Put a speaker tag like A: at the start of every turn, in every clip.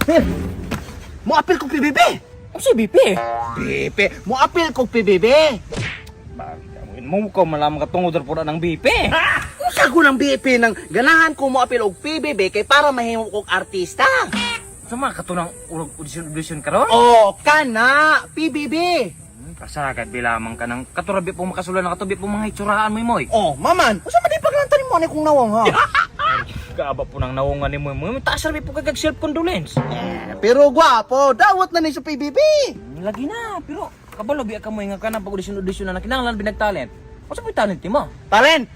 A: Per, mo apil kog PBB.
B: Ano si BP?
A: BP, mo apil kog PBB.
B: Mo ko malaman ka tungod po ng BP.
A: Usa ko ng BP nang ganahan ko mo apil og PBB kay para mahimo kog artista.
B: Sama ka to ng audition karon?
A: Oh, kana PBB.
B: Kasagad bilamang ka ng katurabi po makasulan na katubi po mga itsuraan mo imoy.
A: Oh, maman, usa man di paglantanin mo ani kung nawang ha.
B: Kaaba po ng nawungan ni mo. Taas sabi po kagag self condolence.
A: Pero gwapo, dawat na ni sa PBB.
B: Lagi na, pero kabalo biya ka mo nga kana pag audition na kinahanglan binagtalent. Ano sa talent ni mo?
A: Talent.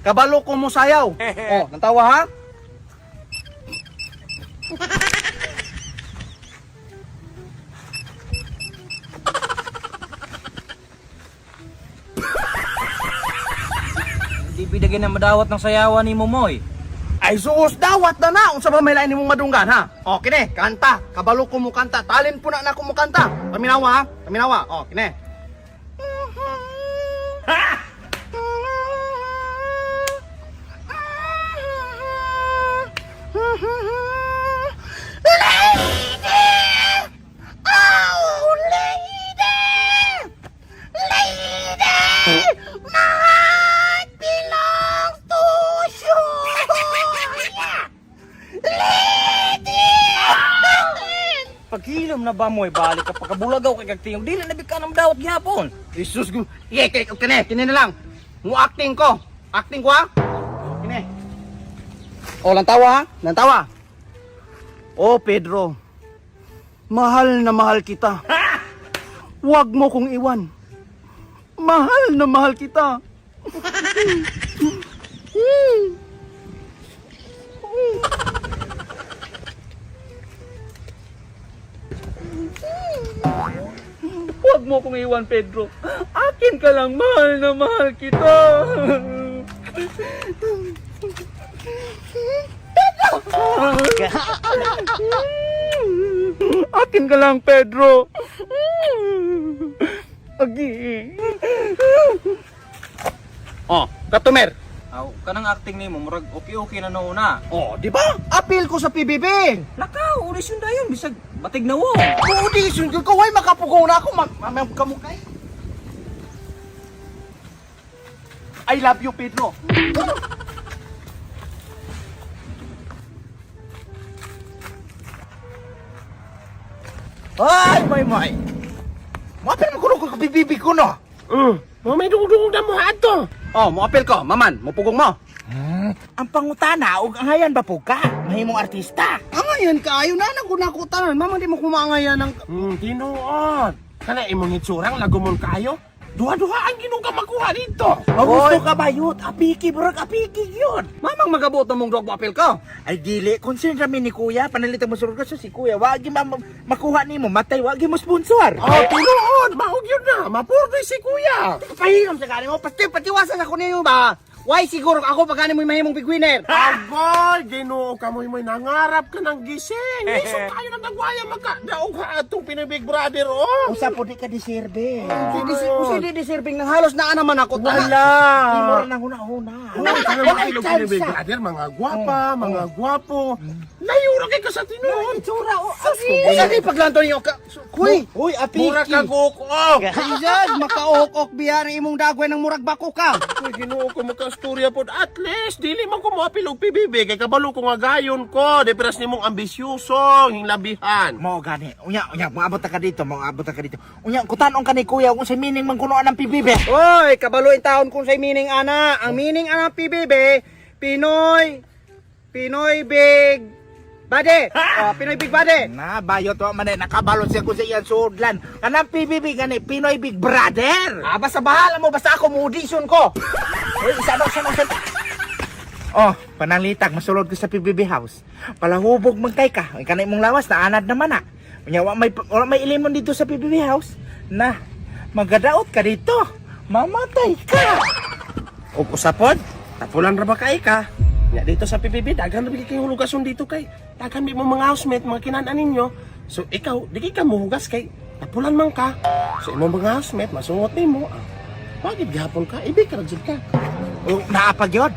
A: Kabalo ko mo sayaw. Oh, nantawa ha?
B: Hindi bidagyan na madawat ng sayawan ni Momoy.
A: Ay suos dawat na na unsa ba may lain nimong madunggan ha? Oh, kini, kanta. Kabalo ko mo kanta. Talent po na ako mo kanta. Paminawa ha? Paminawa. Oh, kini.
B: Paghilom na ba mo balik ka pagkabulagaw kay kagtingog dili na bika ng dawat gyapon.
A: Jesus ko. Kini na lang. Mo acting ko. Acting ko ha? Kini. Oh, lantawa ha? Lantawa. Oh, Pedro. Mahal na mahal kita. Huwag mo kong iwan. Mahal na mahal kita. Huwag mo kong iwan, Pedro. Akin ka lang, mahal na mahal kita. Akin ka lang, Pedro. Agi. Oh, Katumer.
B: Aw, kanang acting nimo murag okay na nauna.
A: Oh, di ba? Appeal ko sa PBB.
B: Lakaw, audition dayon bisag batig na wo.
A: Audition ko, way makapugaw na ako. Mamang kamukay. I love you, Pedro. Ay, may. Mapil mo ko PBB ko, no?
C: May dugong na mo ato.
A: Oh, mo apel ko, maman, mo pugong mo.
C: Ang pangutana og angayan ba po ka? Mahimong artista.
A: Angayan ka, ayaw na ko tanan. Mama, di mo kumangayan ng...
C: Tinuod. Kana imong hitsurang lagumon kayo. Duha-duha ang ginuga makuha dito.
A: Oy.
C: Gusto ka ba yun? Apiki, burag apiki yun.
A: Mamang magabot na mong dog mo apel ko.
C: Ay dili, concern kami ni kuya. Panalitan mo surog ka si kuya. Wagi makuha ni mo. Matay, wagi mo sponsor.
A: Oh, tinuod, maog yun na. Mapurdoy si kuya.
C: Pahinom sa kanin mo.
A: Patiwasan ako niyo ba? Why siguro ako pagkani mo mahimong big winner?
D: Agoy, ginoo ka mo nangarap ka ng gising. Iso tayo na nagwaya magkadaog ha atong Pinoy Big Brother, oh.
C: Usa po di ka deserve.
A: Kasi di deserving ng halos na naman ako.
C: Wala. Di mo rin ang huna-huna.
D: Ano mga Pinoy Big Brother, mga gwapa, mga gwapo. Layura kay ka sa tinuod.
C: Itsura, o.
A: Kasi di paglanto niyo ka. Kuy, apiki.
D: Mura ka gukok.
A: Kaisan, makaok-ok biya ng imong dagway ng murag bako ka.
D: Uy, ginoo ko makastorya po. At least, dili man ko moapil og PBB. Kay kabalo ko nga gayon ko. Deperas nimong ambisyoso, hinglabihan.
C: Mo gani. Unya, maabot ka dito, Unya, kutanong ka ni kuya kung sa meaning man kuno ng PBB.
A: Oy, kabalo in taon kung say meaning ana. Ang meaning ana PBB, Pinoy Big Bade. Oh, Pinoy Big Bade.
C: Na bayot wa man nakabalot siya ko sa iyang sudlan. Kanang PBB gani Pinoy Big Brother.
A: Basta bahala mo, basta ako mo audition ko.
C: Uy, isa daw siya Oh, panalitag masulod ko sa PBB house. Palahubog man kay ka. Ay kanay mong lawas na anad naman na. Unya wa may ilimon dito sa PBB house. Na magadaot ka dito. Mamatay ka.
D: O usapod, tapulan ra ba kay ka? Ya dito sa PBB, daghan na kay hulugason dito kay. Daghan di mo mga housemate, mga kinanan ninyo. So ikaw, di ka muhugas kay tapulan man ka. So imong mga housemate, masungot nimo. Bakit gihapon ka? Ibi ka jud ka.
C: O naapag yun.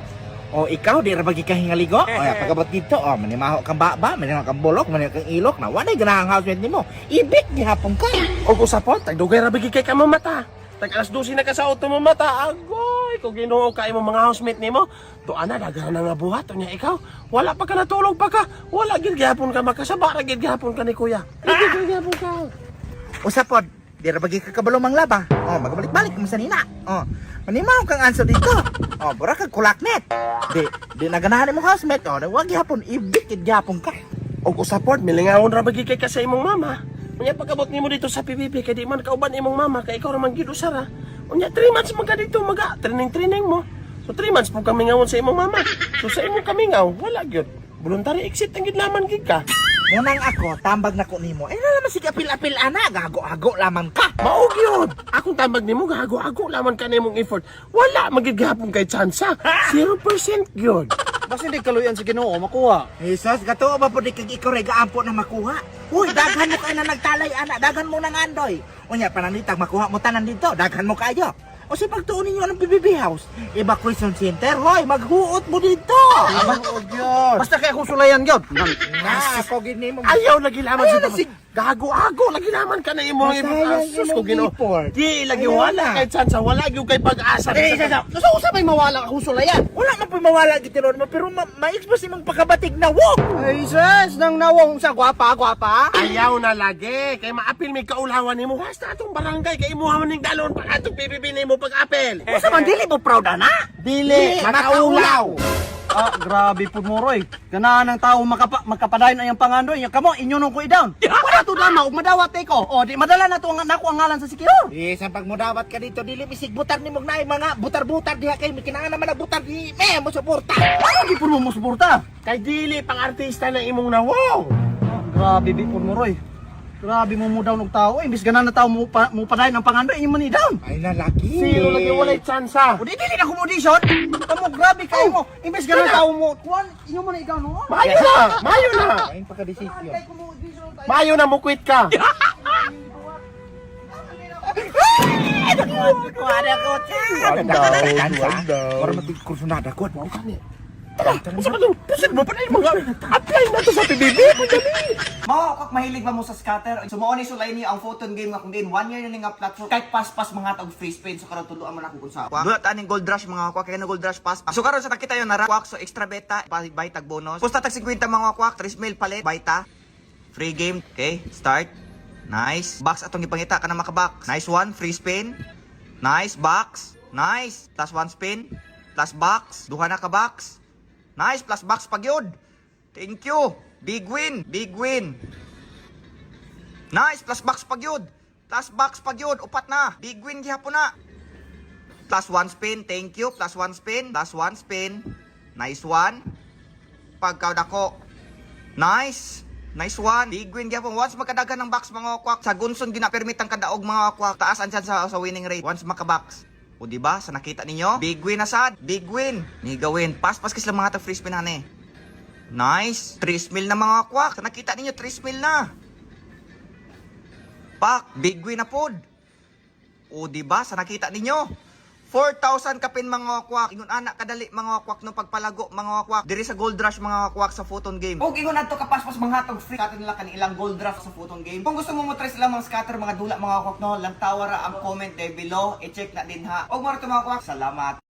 C: O ikaw, di ra bagi ka hingaligo? O ya, pagabot dito, o, manimaho kang baba, manimaho kang bulok, manimaho kang ilok, na wala ganahang housemate nimo. Ibig gihapon ka.
D: O usapon, tagdugay ra bigi kay ka mamata. Tag alas 12 na ka sa auto mamata. Agoy, kung Ginoo ka imo mga housemate nimo, to ana daghan na nga buhat nya ikaw. Wala pa ka natulog pa ka. Wala gid gihapon ka makasaba ra gid gihapon ka ni kuya. Gid gihapon ka.
C: Usapod, di ra bagi ka kabalo manglaba. O, magabalik-balik mo sa nina. O, manimaho kang answer dito. O, bura kang kulaknet. Di naganahan mo housemate. O, wag gihapon, ibig gid gihapon ka.
D: Og usapon, milingawon ra bagi kay ka sa imong mama. Unya pagabot nimo dito sa PBB kay di man kauban imong mama kay ikaw ra man gid usara. Unya 3 months man ka dito maga training mo. So 3 months po kami ngawon sa imong mama. So sa imong kamingaw, wala gyud. Voluntary exit ang gid laman gid ka.
C: Munang ako, tambag na ko nimo. Eh, naman si kapil-apil ana, gago-ago lamang ka.
D: Mao gyud. Akong tambag nimo gago-ago laman ka nimong effort. Wala magid gihapon kay tsansa. 0% gyud.
A: Basta hindi kaluyan sa Ginoo makuha.
C: Jesus, gato ba po di kag ikaw ray gaampo na makuha? Uy, daghan mo kayo na nagtalay ana, daghan mo nang andoy. Unya pananitag makuha mo tanan dito, daghan mo kayo. O si pagtuon ninyo ng PBB House, Evacuation Center, hoy, maghuot mo dito.
A: Basta kaya kung sulayan gyud.
C: Na, ako gid nimo.
D: Ayaw lagi laman
C: Ayaw
D: sa
C: na si-
D: gago-ago lagi laman ka na imong
C: Masayang
D: sus
C: imong
D: ko Ginoo.
C: effort.
D: Di lagi
C: Ayaw
D: wala
C: na.
D: kay tsansa, wala gyud kay pag-asa.
A: So usapay mawala kung sulayan.
C: Wala man po mawala gid tinuod mo, pero ma-express imong pagkabatig na wog.
A: Ay, sis, nang nawong sa gwapa.
D: Ayaw na lagi kay maapil may kaulawan nimo. Basta atong barangay kay imuha man ning dalon pa atong PBB nimo pag-apel.
A: Usa man dili mo proud ana?
D: Dili, makaulaw.
A: Ah, grabe pud mo roy. Ganahan ng tao makapadayon ang pangandoy. Nya kamo inyo nung ko i-down. Wala to dama ug madawat ko. O di madala na to ang nako ang ngalan sa sikiro.
C: Sa pag mo dawat ka dito, dili bisig butar nimo na mga butar-butar diha kay kinahanglan naman na butar di mo suporta.
A: Ano di pud mo suporta?
D: Kay dili pang artista na imong nawong.
A: Grabe di pud mo roy. Grabe mo down og tao. Imbis ganahan na tao mo padayon ang pangandoy inyo man i-down.
C: Ay lalaki.
D: Zero lagi walay tsansa.
A: O di dili na kumodisyon. Kamo grabe kayo mo. Imbis ganahan tao mo kuan inyo man i-down no.
D: Mayo na, mayo na.
C: Ay pagka-desisyon.
D: Mayo na mo quit ka.
C: Kuwada ko Para matigkurso na dagod mo kani.
D: Pusin mo pa na yung mga apply na to sa PBB.
A: Mga kak mahilig ba mo sa scatter? Sumuoni sulay niya ang photon game nga kung din 1 year na nga platform. Kahit pas mga tag free spin so karon tuduan man ako kung sa.
E: Dulat aning gold rush mga kwak kaya na gold rush pass. So karon sa takita yon nara kwak so extra beta buy tag bonus. Pusta tag 50 mga kwak 3 mil palit baita. Free game. Okay, start. Nice. Box atong ipangita kana makabox. Nice one, free spin. Nice box. Nice. Plus 1 spin. Plus box. Duha na ka box. Nice plus box pagyod. Thank you. Big win. Big win. Nice plus box pagyod. Plus box pagyod. Upat na. Big win gihapon na. Plus 1 spin. Thank you. Plus 1 spin. Plus 1 spin. Nice one. Pagkaw dako. Nice. Nice one. Big win gihapon. Once magkadagan ng box mga kwak. Sa Gunson gina-permit ang kadaog mga kwak. Taas andyan sa winning rate. Once makabox. O diba? Sa nakita ninyo? Big win na sad. Big win. Nigawin. Pas kis lang mga free spin hane. Nice. 3 mil na mga kwak. Sa nakita ninyo 3 mil na. Pak. Big win na pod. O diba? Sa nakita ninyo? 4,000 kapin mga kwak. Ingon anak kadali mga kwak no pagpalago mga kwak. Diri sa gold rush mga kwak sa photon game.
A: Og ingon adto kapaspas mga tag free scatter nila kani ilang gold draft sa photon game. Kung gusto mo mo try sila mga scatter mga dula mga kwak no, lang tawara ang comment there below. I-check na din ha. Og mo ra to mga kwak. Salamat.